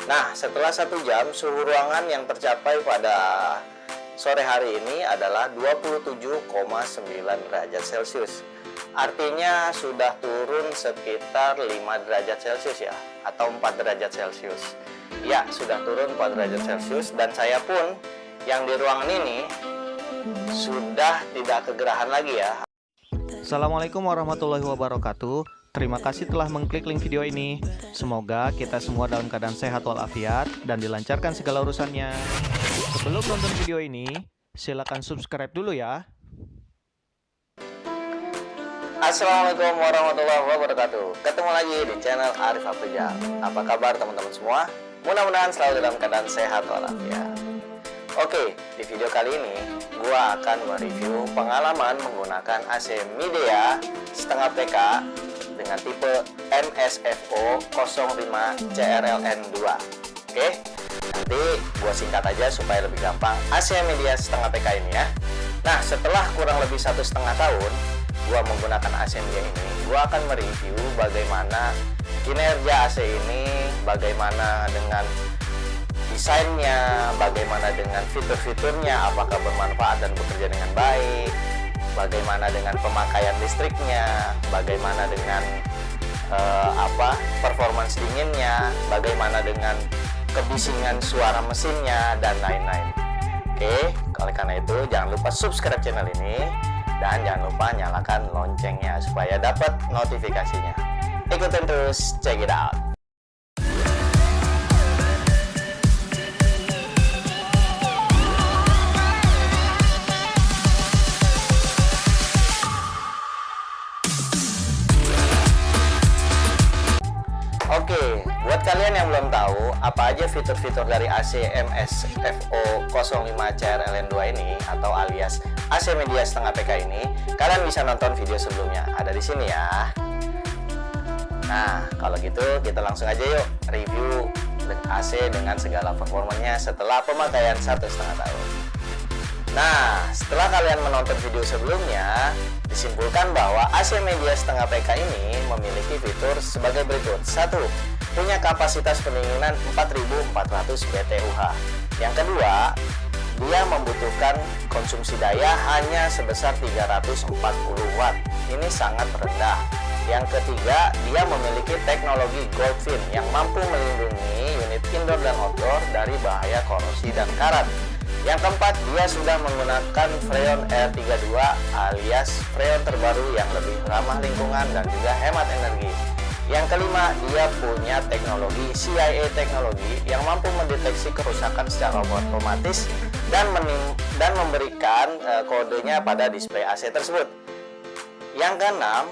Nah, setelah 1 jam, suhu ruangan yang tercapai pada sore hari ini adalah 27,9 derajat Celcius. Artinya sudah turun sekitar 5 derajat Celcius ya, atau 4 derajat Celcius. Ya, sudah turun 4 derajat Celcius, dan saya pun yang di ruangan ini sudah tidak kegerahan lagi ya. Assalamualaikum warahmatullahi wabarakatuh. Terima kasih telah mengklik link video ini. Semoga kita semua dalam keadaan sehat walafiat dan dilancarkan segala urusannya. Sebelum nonton video ini, silakan subscribe dulu ya. Assalamualaikum warahmatullahi wabarakatuh. Ketemu lagi di channel Arif Afrizal. Apa kabar teman-teman semua? Mudah-mudahan selalu dalam keadaan sehat walafiat. Oke, di video kali ini gua akan mereview pengalaman menggunakan AC Midea setengah PK dengan tipe MSFO 05 CRLN2. Oke, nanti gua singkat aja supaya lebih gampang. AC Midea setengah PK ini ya. Nah, setelah kurang lebih 1,5 tahun gua menggunakan AC Midea ini, gua akan mereview bagaimana kinerja AC ini, bagaimana dengan desainnya, bagaimana dengan fitur-fiturnya, apakah bermanfaat dan bekerja dengan baik, bagaimana dengan pemakaian listriknya, bagaimana dengan performance dinginnya, bagaimana dengan kebisingan suara mesinnya, dan lain-lain. Oke, oleh karena itu jangan lupa subscribe channel ini dan jangan lupa nyalakan loncengnya supaya dapat notifikasinya. Ikutin terus, check it out. Oke, buat kalian yang belum tahu apa aja fitur-fitur dari AC MSFO 05 CRLN2 ini atau alias AC Midea setengah PK ini, kalian bisa nonton video sebelumnya, ada di sini ya. Nah, kalau gitu kita langsung aja yuk review AC dengan segala performanya setelah pemakaian 1,5 tahun. Nah, setelah kalian menonton video sebelumnya, disimpulkan bahwa AC Midea setengah PK ini memiliki fitur sebagai berikut. 1. Punya kapasitas pendinginan 4400 BTUH. Yang kedua, dia membutuhkan konsumsi daya hanya sebesar 340 Watt. Ini sangat rendah. Yang ketiga, dia memiliki teknologi Goldfin yang mampu melindungi unit indoor dan outdoor dari bahaya korosi dan karat. Yang keempat, dia sudah menggunakan Freon R32 alias freon terbaru yang lebih ramah lingkungan dan juga hemat energi. Yang kelima, dia punya teknologi CIA teknologi yang mampu mendeteksi kerusakan secara otomatis dan memberikan kodenya pada display AC tersebut. Yang keenam,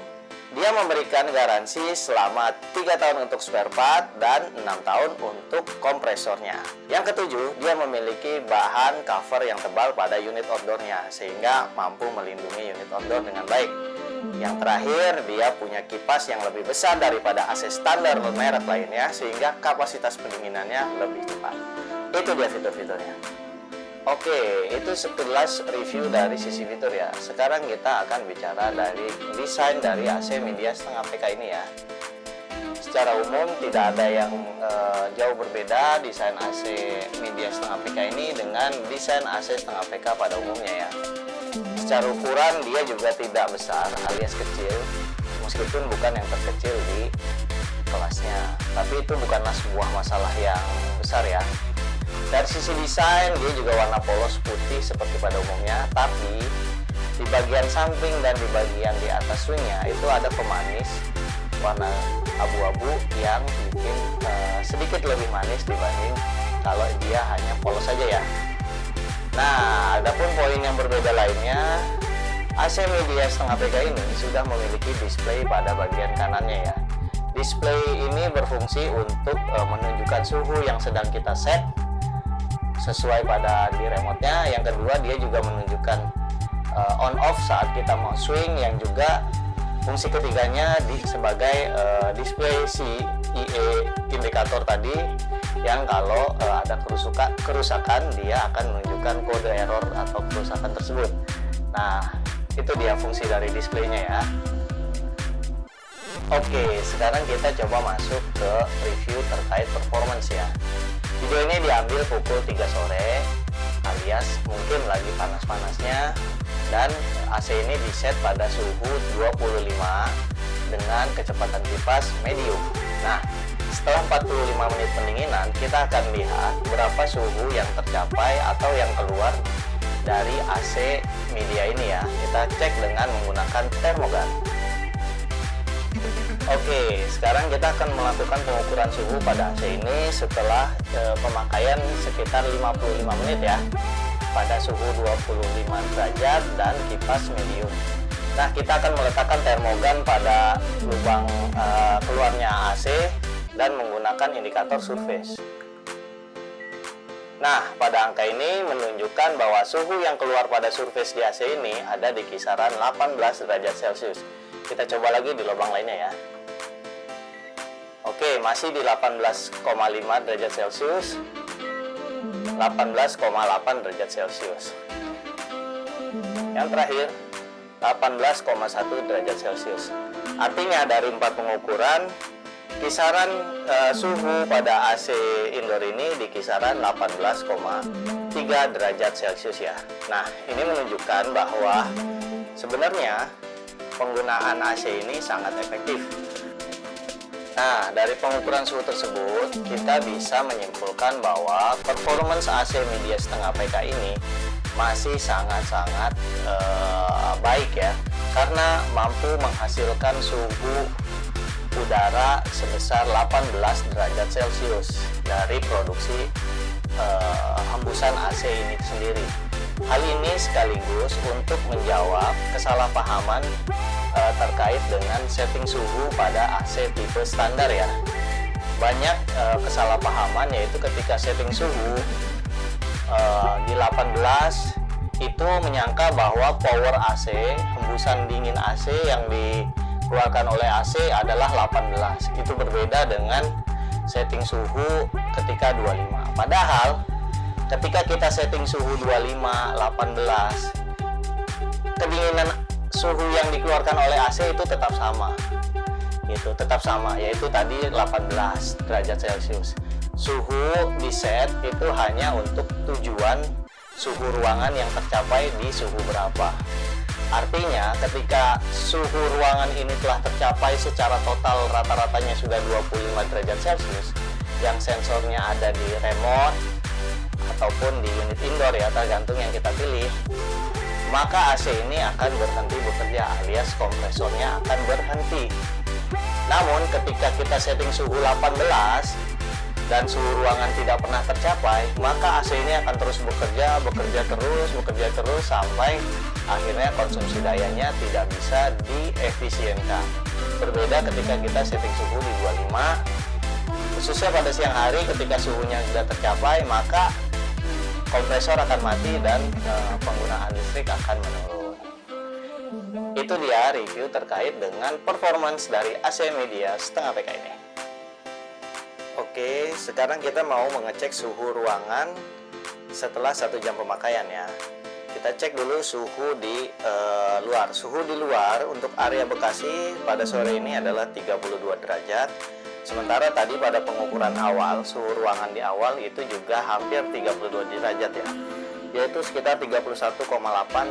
dia memberikan garansi selama 3 tahun untuk spare part dan 6 tahun untuk kompresornya. Yang ketujuh, dia memiliki bahan cover yang tebal pada unit outdoornya sehingga mampu melindungi unit outdoor dengan baik. Yang terakhir, dia punya kipas yang lebih besar daripada AC standar merek lainnya sehingga kapasitas pendinginannya lebih cepat. Itu dia fitur-fiturnya. Oke, itu sekilas review dari sisi fitur ya. Sekarang kita akan bicara dari desain dari AC Midea setengah PK ini ya. Secara umum tidak ada yang jauh berbeda desain AC Midea setengah PK ini dengan desain AC setengah PK pada umumnya ya. Secara ukuran dia juga tidak besar alias kecil, meskipun bukan yang terkecil di kelasnya. Tapi itu bukanlah sebuah masalah yang besar ya. Dari sisi desain, dia juga warna polos putih seperti pada umumnya, tapi di bagian samping dan di bagian di atas swingnya itu ada pemanis warna abu-abu yang bikin sedikit lebih manis dibanding kalau dia hanya polos saja ya. Nah, adapun poin yang berbeda lainnya, AC Midea setengah PK ini sudah memiliki display pada bagian kanannya ya. Display ini berfungsi untuk menunjukkan suhu yang sedang kita set sesuai pada di remote-nya. Yang kedua, dia juga menunjukkan on off saat kita mau swing, yang juga fungsi ketiganya sebagai display CIE indikator tadi yang kalau ada kerusakan dia akan menunjukkan kode error atau kerusakan tersebut. Nah, itu dia fungsi dari displaynya ya. Oke, sekarang kita coba masuk ke review terkait performance ya. ambil pukul 3 sore alias mungkin lagi panas-panasnya, dan AC ini diset pada suhu 25 dengan kecepatan kipas medium. Nah, setelah 45 menit pendinginan, kita akan lihat berapa suhu yang tercapai atau yang keluar dari AC media ini ya. Kita cek dengan menggunakan termogan. Oke, sekarang kita akan melakukan pengukuran suhu pada AC ini setelah pemakaian sekitar 55 menit ya, pada suhu 25 derajat dan kipas medium. Nah, kita akan meletakkan termogan pada lubang keluarnya AC dan menggunakan indikator surface. Nah, pada angka ini menunjukkan bahwa suhu yang keluar pada surface di AC ini ada di kisaran 18 derajat Celcius. Kita coba lagi di lubang lainnya ya. Oke, masih di 18,5 derajat Celcius, 18,8 derajat Celcius. Yang terakhir, 18,1 derajat Celcius. Artinya dari 4 pengukuran, kisaran suhu pada AC indoor ini di kisaran 18,3 derajat Celcius ya. Nah, ini menunjukkan bahwa sebenarnya penggunaan AC ini sangat efektif. Nah, dari pengukuran suhu tersebut, kita bisa menyimpulkan bahwa performance AC media setengah PK ini masih sangat-sangat baik ya, karena mampu menghasilkan suhu udara sebesar 18 derajat Celcius dari produksi hembusan AC ini sendiri. Hal ini sekaligus untuk menjawab kesalahpahaman terkait dengan setting suhu pada AC tipe standar ya. Banyak kesalahpahaman, yaitu ketika setting suhu di 18 itu menyangka bahwa power AC, hembusan dingin AC yang dikeluarkan oleh AC adalah 18. Itu berbeda dengan setting suhu ketika 25. Padahal ketika kita setting suhu 25, 18, kedinginan suhu yang dikeluarkan oleh AC itu tetap sama. Itu tetap sama, yaitu tadi 18 derajat Celcius. Suhu di set itu hanya untuk tujuan suhu ruangan yang tercapai di suhu berapa. Artinya ketika suhu ruangan ini telah tercapai secara total, rata-ratanya sudah 25 derajat Celcius, yang sensornya ada di remote ataupun di unit indoor ya, tergantung yang kita pilih, maka AC ini akan berhenti bekerja alias kompresornya akan berhenti. Namun ketika kita setting suhu 18 dan suhu ruangan tidak pernah tercapai, maka AC ini akan terus bekerja terus sampai akhirnya konsumsi dayanya tidak bisa diefisienkan. Berbeda ketika kita setting suhu di 25, khususnya pada siang hari ketika suhunya sudah tercapai, maka kompresor akan mati dan penggunaan listrik akan menurun. Itu dia review terkait dengan performance dari AC media setengah PK ini. Oke, sekarang kita mau mengecek suhu ruangan setelah 1 jam pemakaian ya. Kita cek dulu suhu di luar. Suhu di luar untuk area Bekasi pada sore ini adalah 32 derajat. Sementara tadi pada pengukuran awal, suhu ruangan di awal itu juga hampir 32 derajat ya, yaitu sekitar 31,8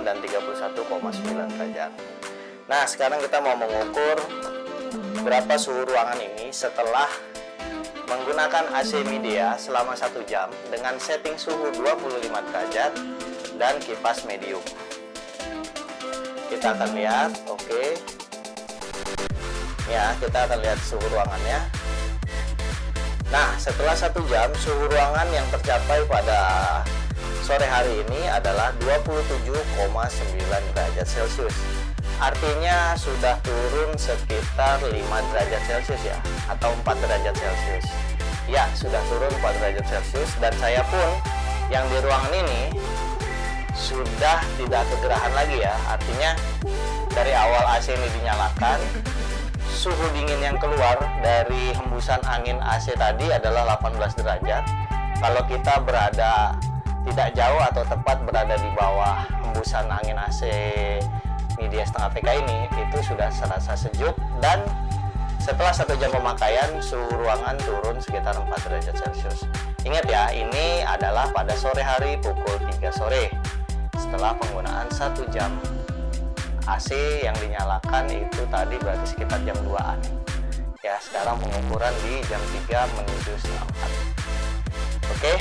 dan 31,9 derajat. Nah, sekarang kita mau mengukur berapa suhu ruangan ini setelah menggunakan AC media selama 1 jam dengan setting suhu 25 derajat dan kipas medium. Kita akan lihat, oke. Ya, kita akan lihat suhu ruangannya. Nah, setelah 1 jam, suhu ruangan yang tercapai pada sore hari ini adalah 27,9 derajat Celcius. Artinya sudah turun sekitar 5 derajat Celcius ya, atau 4 derajat Celcius. Ya, sudah turun 4 derajat Celcius, dan saya pun yang di ruangan ini sudah tidak kegerahan lagi ya. Artinya dari awal AC ini dinyalakan, suhu dingin yang keluar dari hembusan angin AC tadi adalah 18 derajat. Kalau kita berada tidak jauh atau tepat berada di bawah hembusan angin AC media setengah PK ini, itu sudah serasa sejuk dan Setelah 1 jam pemakaian, suhu ruangan turun sekitar 4 derajat Celcius. Ingat ya, ini adalah pada sore hari pukul 3 sore. Setelah penggunaan 1 jam AC yang dinyalakan itu tadi berarti sekitar jam 2-an. Ya, sekarang pengukuran di jam 3 menuju setengah 4. Oke.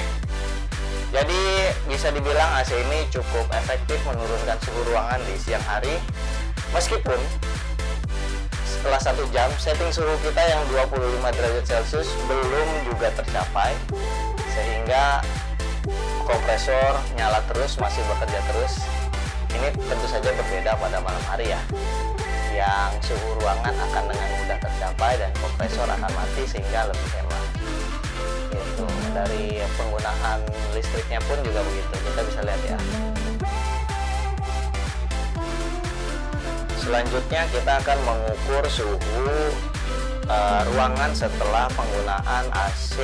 Jadi bisa dibilang AC ini cukup efektif menurunkan suhu ruangan di siang hari. Meskipun setelah 1 jam setting suhu kita yang 25 derajat Celcius belum juga tercapai, sehingga kompresor nyala terus, masih bekerja terus. Ini tentu saja berbeda pada malam hari ya, yang suhu ruangan akan dengan mudah tercapai dan kompresor akan mati sehingga lebih hemat. Itu dari penggunaan listriknya pun juga begitu, kita bisa lihat ya. Selanjutnya kita akan mengukur suhu ruangan setelah penggunaan AC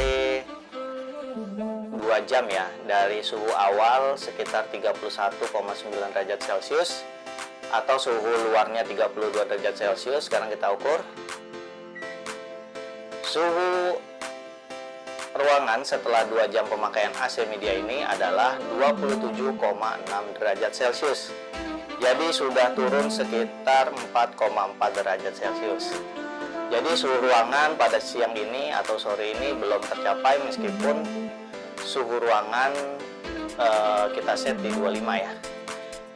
2 jam ya, dari suhu awal sekitar 31,9 derajat Celcius atau suhu luarnya 32 derajat Celcius. Sekarang kita ukur suhu ruangan setelah 2 jam pemakaian AC media ini adalah 27,6 derajat Celcius. Jadi sudah turun sekitar 4,4 derajat Celcius. Jadi suhu ruangan pada siang ini atau sore ini belum tercapai meskipun suhu ruangan kita set di 25 ya.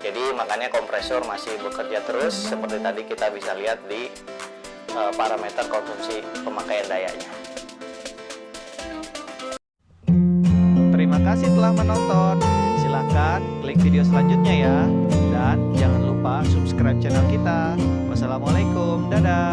Jadi makanya kompresor masih bekerja terus seperti tadi kita bisa lihat di parameter konsumsi pemakaian dayanya. Terima kasih telah menonton. Silahkan klik video selanjutnya ya. Dan jangan lupa subscribe channel kita. Wassalamualaikum, dadah.